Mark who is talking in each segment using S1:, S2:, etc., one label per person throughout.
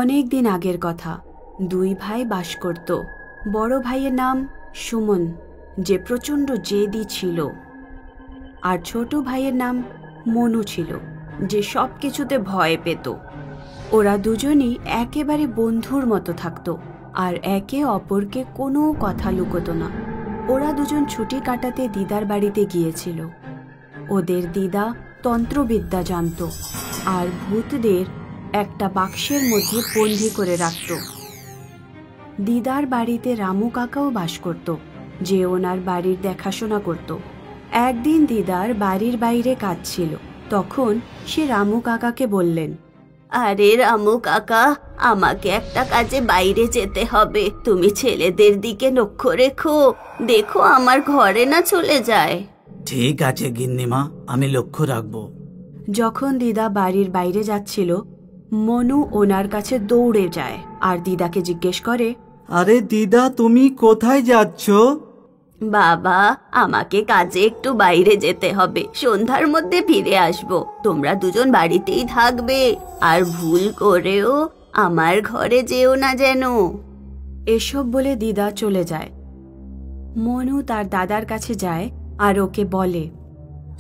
S1: অনেক দিন আগের কথা। দুই ভাই বাস করত। বড় ভাইয়ের নাম সুমন, যে প্রচণ্ড জেদি ছিল, আর ছোট ভাইয়ের নাম মনু ছিল, যে সব কিছুতে ভয় পেত। ওরা দুজনই একেবারে বন্ধুর মতো থাকত আর একে অপরকে কোনো কথা লুকোতো না। ওরা দুজন ছুটি কাটাতে দিদার বাড়িতে গিয়েছিল। ওদের দিদা তন্ত্রবিদ্যা জানত আর ভূতদের একটা বাক্সের মধ্যে বন্দি করে রাখত। দিদার বাড়িতে রামু কাকাও বাস করত, যে ওনার বাড়ির দেখাশোনা করত। একদিন দিদার বাড়ির বাইরে কাজ ছিল, তখন সে রামু কাকাকে বললেন,
S2: আরে রামু কাকা, আমাকে একটা কাজে বাইরে যেতে হবে, তুমি ছেলেদের দিকে লক্ষ্য রেখো, দেখো আমার ঘরে না চলে যায়।
S3: ঠিক আছে গিন্নিমা, আমি লক্ষ্য রাখবো।
S1: যখন দিদা বাড়ির বাইরে যাচ্ছিল, মনু ওনার কাছে দৌড়ে যায় আর দিদাকে জিজ্ঞেস করে,
S3: আরে দিদা, তুমি কোথায় যাচ্ছ?
S2: বাবা, আমাকে কাজে একটু বাইরে যেতে হবে, সন্ধ্যার মধ্যে ফিরে আসবো, তোমরা দুজন বাড়িতেই থাকবে, আর ভুল করেও আমার ঘরে যেও না যেন।
S1: এসব বলে দিদা চলে যায়। মনু তার দাদার কাছে যায় আর ওকে বলে,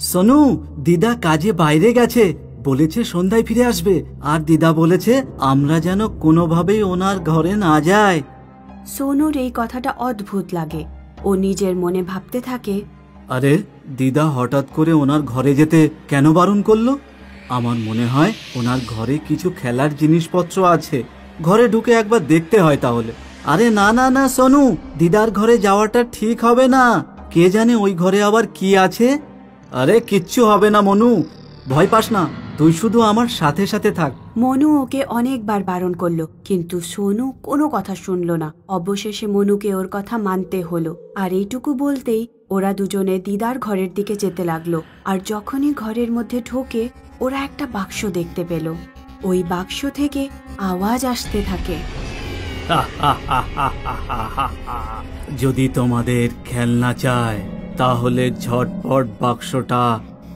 S3: সোনু, দিদা কাজে বাইরে গেছে, বলেছে সন্ধ্যায় ফিরে আসবে, আর দিদা বলেছে আমরা যেন কোনোভাবেই ওনার ঘরে না যাই।
S1: সোনুর এই কথাটা অদ্ভুত লাগে। ও নিজের মনে ভাবতে থাকে,
S3: আরে দিদা হঠাৎ করে ওনার ঘরে যেতে কেন বারণ করলো? আমার মনে হয় ওনার ঘরে কিছু খেলার জিনিসপত্র আছে, ঘরে ঢুকে একবার দেখতে হয় তাহলে। আরে না না না সোনু, দিদার ঘরে যাওয়াটা ঠিক হবে না, কে জানে ওই ঘরে আবার কি আছে। আরে কিচ্ছু হবে না মনু, ভয় পাস না, তুই শুধু আমার সাথে সাথে থাক।
S1: মনু ওকে অনেকবার বারণ করলো, কিন্তু সোনু কোনো কথা শুনল না। অবশেষে মনুকে ওর কথা মানতে হলো। আর এইটুকু বলতেই ওরা দুজনে দিদার ঘরের দিকে যেতে লাগলো। আর যখনই ঘরের মধ্যে ঢোকে, ওরা একটা বাক্স দেখতে পেল। ওই বাক্স থেকে আওয়াজ আসতে থাকে,
S3: যদি তোমাদের খেলনা চায় তাহলে ঝটপট বাক্সটা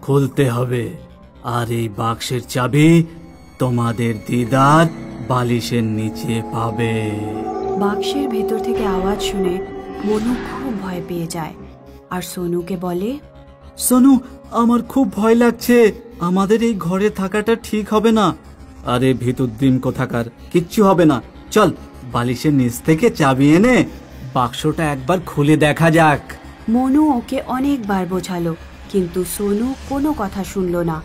S3: খুলতে হবে, আর এই বাক্সের চাবি তোমাদের দিদার বালিশের নিচে পাবে।
S1: বাক্সের ভেতর থেকে আওয়াজ শুনে মনু খুব ভয় পেয়ে যায় আর সোনুকে বলে,
S3: সোনু, আমার খুব ভয় লাগছে, আমাদের এই ঘরে থাকাটা ঠিক হবে না। আরে ভিতুদ্দিম কোথাকার, কিচ্ছু হবে না, চল বালিশের নিচ থেকে চাবি এনে বাক্সটা একবার খুলে দেখা যাক।
S1: মনু ওকে অনেকবার বোঝালো, কিন্তু সোনু কোনো কথা শুনল না।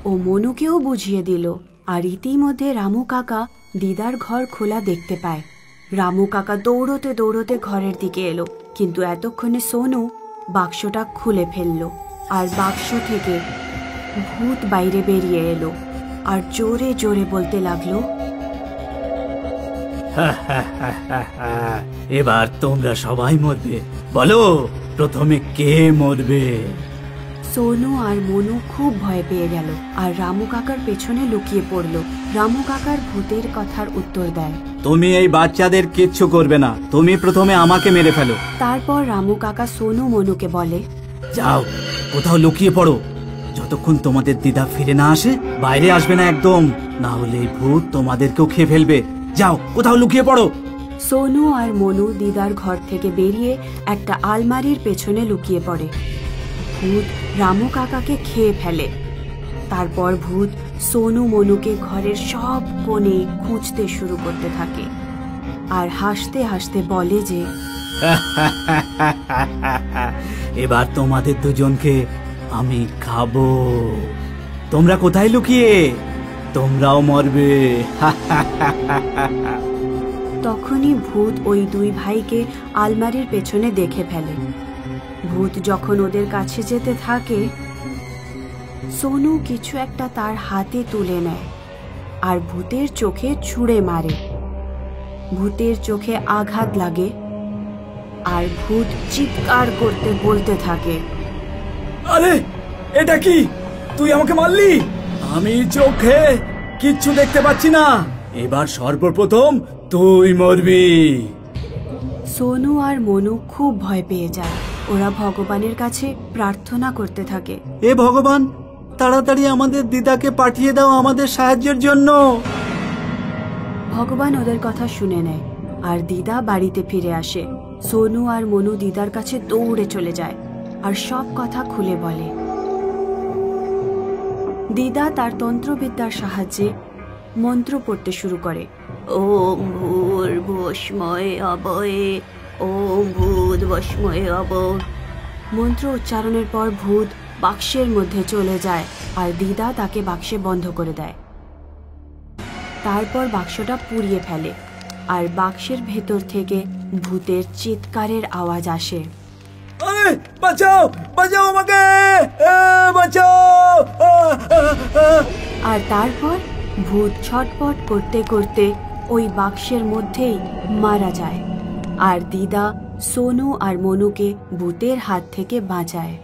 S1: ও মনুকেও বুঝিয়ে দিল। আর ইতিমধ্যে রামু কাকা দিদার ঘর খোলা দেখতে পায়। রামু কাকা দৌড়তে দৌড়তে ঘরের দিকে এলো, কিন্তু এতক্ষণে সোনু বাক্সটা খুলে ফেললো। আর বাক্স থেকে ভূত বাইরে বেরিয়ে এলো আর জোরে জোরে বলতে লাগলো,
S3: এবার তোমরা সবাই মরবে, বলো প্রথমে কে মরবে?
S1: সোনু আর মনু খুব ভয় পেয়ে গেল আর রামু কাকার পেছনে লুকিয়ে পড়ল। রামু কাকার ভূতের কথার উত্তর দেয়,
S3: তুমি এই বাচ্চাদের কিচ্ছু করবে না, তুমি প্রথমে আমাকে মেরে ফেলো।
S1: তারপর রামু কাকা সোনু মনুকে বলে,
S3: যাও কোথাও লুকিয়ে পড়ো, যতক্ষণ তোমাদের দিদা ফিরে না আসে বাইরে আসবে না একদম, না হলে এই ভূত তোমাদেরকেও খেয়ে ফেলবে। যাও কোথাও লুকিয়ে পড়ো।
S1: সোনু আর মনু দিদার ঘর থেকে বেরিয়ে একটা আলমারির পেছনে লুকিয়ে পড়ে। ভূত রামু কাকাকে খেয়ে ফেলে। তারপর ভূত সোনু মনুকে ঘরের সব কোণে খুঁজতে শুরু করতে থাকে আর হাসতে হাসতে বলে যে,
S3: এবার তোমাদের দুজনকে আমি খাবো। তোমরা কোথায় লুকিয়ে? তোমরাও মরবে।
S1: তখনই ভূত ওই দুই ভাইকে আলমারির পেছনে দেখে ফেলে। ভূত যখন ওদের কাছে যেতে থাকে, সোনু কিছু একটা তার হাতে তুলে নেয় আর ভূতের চোখে ছুঁড়ে মারে। ভূতের চোখে আঘাত লাগে আর ভূত চিৎকার করতে বলতে থাকে,
S3: আরে এটা কি? তুই আমাকে মারলি? আমি চোখে কিচ্ছু দেখতে পাচ্ছি না, এবার সর্বপ্রথম তুই মরবি।
S1: সোনু আর মনু খুব ভয় পেয়ে যায়। ওরা ভগবানের কাছে প্রার্থনা করতে থাকে,
S3: হে ভগবান, তাড়াতাড়ি আমাদের দিদাকে পাঠিয়ে দাও আমাদের সাহায্যের জন্য।
S1: ভগবান ওদের কথা শুনে নেয় আর দিদা বাড়িতে ফিরে আসে। সোনু আর মনু দিদার কাছে দৌড়ে চলে যায় আর সব কথা খুলে বলে। দিদা তার তন্ত্রবিদ্যার সাহায্যে মন্ত্র পড়তে শুরু করে।
S2: ওম ভূর্ভুবস্ময় অবয়ে, ওম ভূর্ভুবস্ময় অব।
S1: মন্ত্র উচ্চারণের পর ভূত বাক্সের মধ্যে চলে যায় আর দিদা তাকে বাক্সে বন্ধ করে দেয়। তারপর বাক্সটা পুড়িয়ে ফেলে আর বাক্সের ভেতর থেকে ভূতের চিৎকারের আওয়াজ আসে।
S3: বাঁচাও, বাঁচাও আমাকে, বাঁচাও।
S1: আর তারপর ভূত ছটপট করতে করতে ওই বাক্সের মধ্যেই মারা যায় আর দিদা সোনু আর মনুকে ভূতের হাত থেকে বাঁচায়।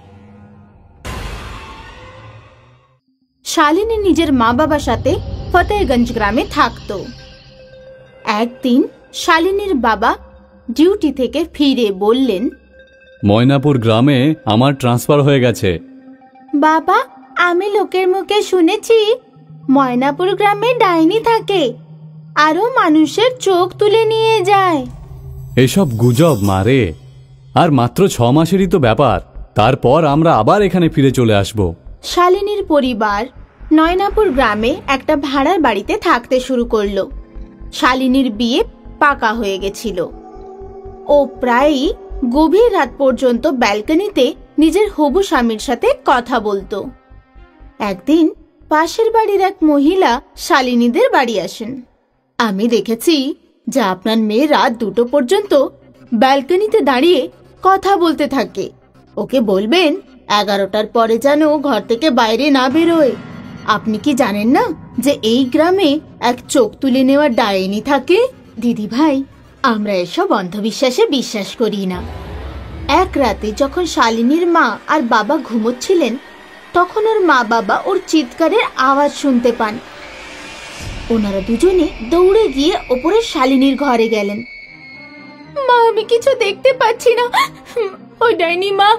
S4: শালিনী নিজের মা বাবার সাথে ফতেহগঞ্জ গ্রামে থাকত। একদিন শালিনীর বাবা ডিউটি থেকে ফিরে বললেন,
S5: ময়নাপুর গ্রামে আমার ট্রান্সফার হয়ে গেছে।
S4: বাবা, আমি লোকের মুখে শুনেছি ময়নাপুর গ্রামে ডাইনি থাকে, আরো মানুষের চোখ তুলে নিয়ে যায়।
S5: এসব গুজব মারে, আর মাত্র 6 মাসেরই তো ব্যাপার, তারপর আমরা আবার এখানে ফিরে চলে আসব।
S4: শালিনীর পরিবার নয়নাপুর গ্রামে একটা ভাড়ার বাড়িতে থাকতে শুরু করলো। শালিনীর বিয়ে পাকা হয়ে গেছিল। ও প্রায়ই গভীর রাত পর্যন্ত ব্যালকনিতে নিজের হবু স্বামীর সাথে কথা বলতো। একদিন পাশের বাড়ির এক মহিলা শালিনীদের বাড়ি আসেন। আমি দেখেছি যে আপনার মেয়ে রাত 2টো পর্যন্ত ব্যালকনিতে দাঁড়িয়ে কথা বলতে থাকে। ওকে বলবেন 11টার পরে যেন ঘর থেকে বাইরে না বেরোয়। আপনি কি জানেন না যে এই গ্রামে এক চোখ তুলে নেওয়া ডাইনি থাকে? দিদি ভাই, আমরা এসব অন্ধবিশ্বাসে বিশ্বাস করি না। এক রাতে যখন শালিনীর মা আর বাবা ঘুমোচ্ছিলেন, তখন ওর মা বাবা ওর চিৎকারের আওয়াজ শুনতে পান। ওনারা দুজনে দৌড়ে গিয়ে ওপরে শালিনীর ঘরে গেলেন। মা, আমি কিছু দেখতে পাচ্ছি না। ওই ডাইনি মা,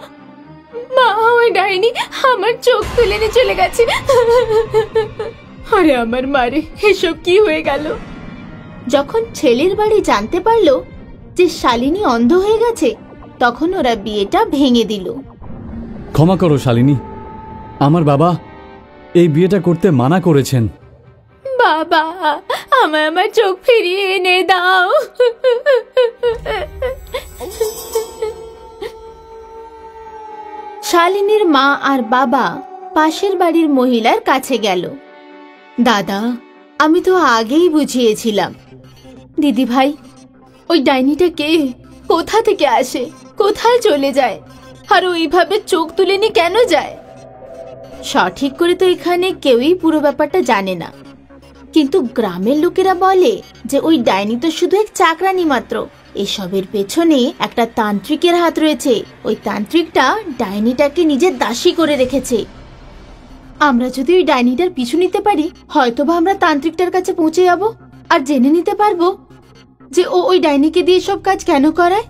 S4: ওই ডাইনি আমার চোখ তুলে নিয়ে চলে গেছে। আরে আমার মারে, এসব কি হয়ে গেল? যখন ছেলের বাড়ি জানতে পারলো যে শালিনী অন্ধ হয়ে গেছে, তখন ওরা বিয়েটা ভেঙে দিল।
S5: ক্ষমা করো শালিনী, আমার বাবা এই বিয়েটা করতে মানা করেছেন।
S4: বাবা, আমার চোখ ফিরিয়ে এনে দাও। শালিনীর মা আর বাবা পাশের বাড়ির মহিলার কাছে গেল। দাদা, আমি তো আগেই বুঝিয়েছিলাম। দিদি ভাই, ওই ডাইনিটা কে? কোথা থেকে আসে? কোথায় চলে যায়? আর ওইভাবে চোখ তুলে নিয়ে কেন যায়? সঠিক করে তো এখানে কেউই পুরো ব্যাপারটা জানে না, কিন্তু গ্রামের লোকেরা বলে যে ওই ডাইনি তো শুধু এক চাকরানি মাত্র। এসবের পেছনে একটা তান্ত্রিকের হাত রয়েছে। ওই তান্ত্রিকটা ডাইনিটাকে নিজের দাসী করে রেখেছে। আমরা যদি ওই ডাইনিটার পিছু নিতে পারি, হয়তোবা আমরা তান্ত্রিকটার কাছে পৌঁছে যাব আর জেনে নিতে পারবো যে ও ওই ডাইনিকে দিয়ে সব কাজ কেন করায়।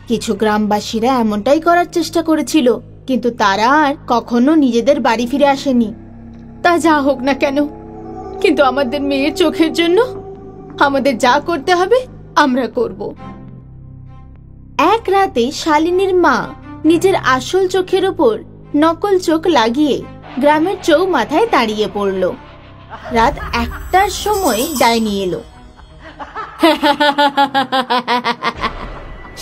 S4: কিছু গ্রামবাসীরা এমনটাই করার চেষ্টা করেছিল, কিন্তু তারা আর কখনো নিজেদের বাড়ি ফিরে আসেনি। তা যা হোক না কেন, কিন্তু আমাদের মেয়ের চোখের জন্য আমাদের যা করতে হবে আমরা করব। এক রাতে শালিনীর মা নিজের আসল চোখের ওপর নকল চোখ লাগিয়ে গ্রামের চৌমাথায় দাঁড়িয়ে পড়ল। রাত 1টার সময় ডাইনি এলো।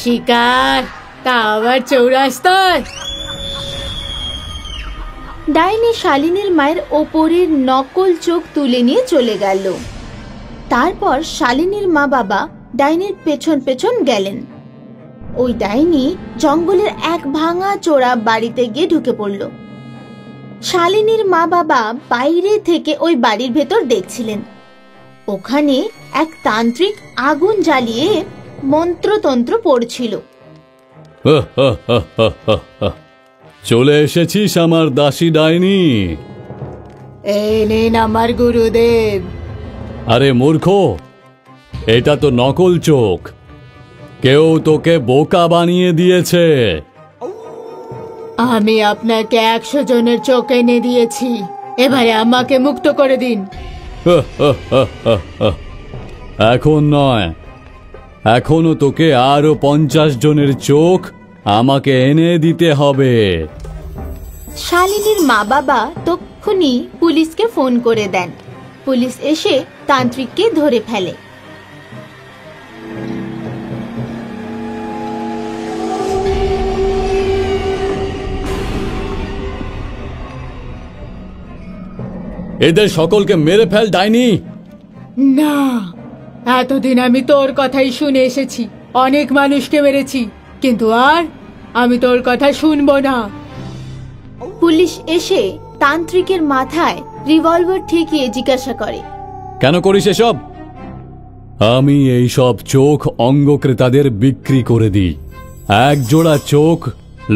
S4: শিকার, তা আবার চৌরাস্তায়। ডাইনি শালিনীর মায়ের ওপরের নকল চোখ তুলে নিয়ে চলে গেল। তারপর শালিনীর মা বাবা ডাইনির পেছন পেছন গেলেন। ওই ডাইনি জঙ্গলের এক ভাঙা চোরা বাড়িতে গিয়ে ঢুকে পড়ল। শালিনীর মা বাবা বাইরে থেকে ওই বাড়ির ভেতর দেখছিলেন। ওখানে এক তান্ত্রিক আগুন জ্বালিয়ে মন্ত্রতন্ত্র পড়ছিল।
S5: চলে এসেছিস আমার দাসী ডাইনি।
S4: এই নেন আমার গুরুদেব।
S5: আরে মূর্খ, এটা তো নকল চোখ। কেউ তোকে বোকা বানিয়ে দিয়েছে।
S4: আমি আপনাকে 100 জনের চোখ এনে দিয়েছি, এবারে আমাকে মুক্ত করে দিন।
S5: এখন নয়, এখনো তোকে আরো 50 জনের চোখ আমাকে এনে দিতে হবে।
S4: শালিনীর মা বাবা তক্ষুনি পুলিশকে ফোন করে দেন। পুলিশ এসে তান্ত্রিককে ধরে ফেলে।
S5: এদের সকলকে মেরে ফেল ডাইনি।
S6: না, এতদিন আমি তোর কথাই শুনে এসেছি, অনেক মানুষকে মেরেছি, কিন্তু আর আমি তোর কথা শুনবো না।
S4: পুলিশ এসে তান্ত্রিকের মাথায় রিভলভার ঠেকিয়ে জিজ্ঞাসা করে,
S5: কেন করিস এসব? আমি এই সব চোখ অঙ্গ ক্রেতাদের বিক্রি করে দিই। এক জোড়া চোখ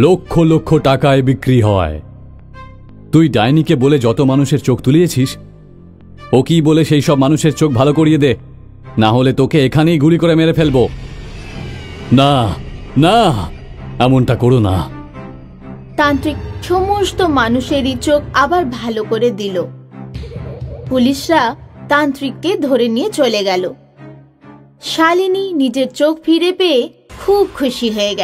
S5: লক্ষ লক্ষ টাকায় বিক্রি হয়। তুই ডাইনিকে বলে যত মানুষের চোখ তুলিয়েছিস, ও কি বলে সেই সব মানুষের চোখ ভালো করিয়ে দে, না হলে তোকে এখানেই গুলি করে মেরে ফেলবো। না না, এমনটা করো না।
S4: তান্ত্রিক সমস্ত মানুষেরই চোখ আবার ভালো করে দিল। পুলিশরা তান্ত্রিককে ধরে নিয়ে চলে গেল। শালিনী নিজের চোখ ফিরে পেয়ে খুব খুশি হয়ে গেল।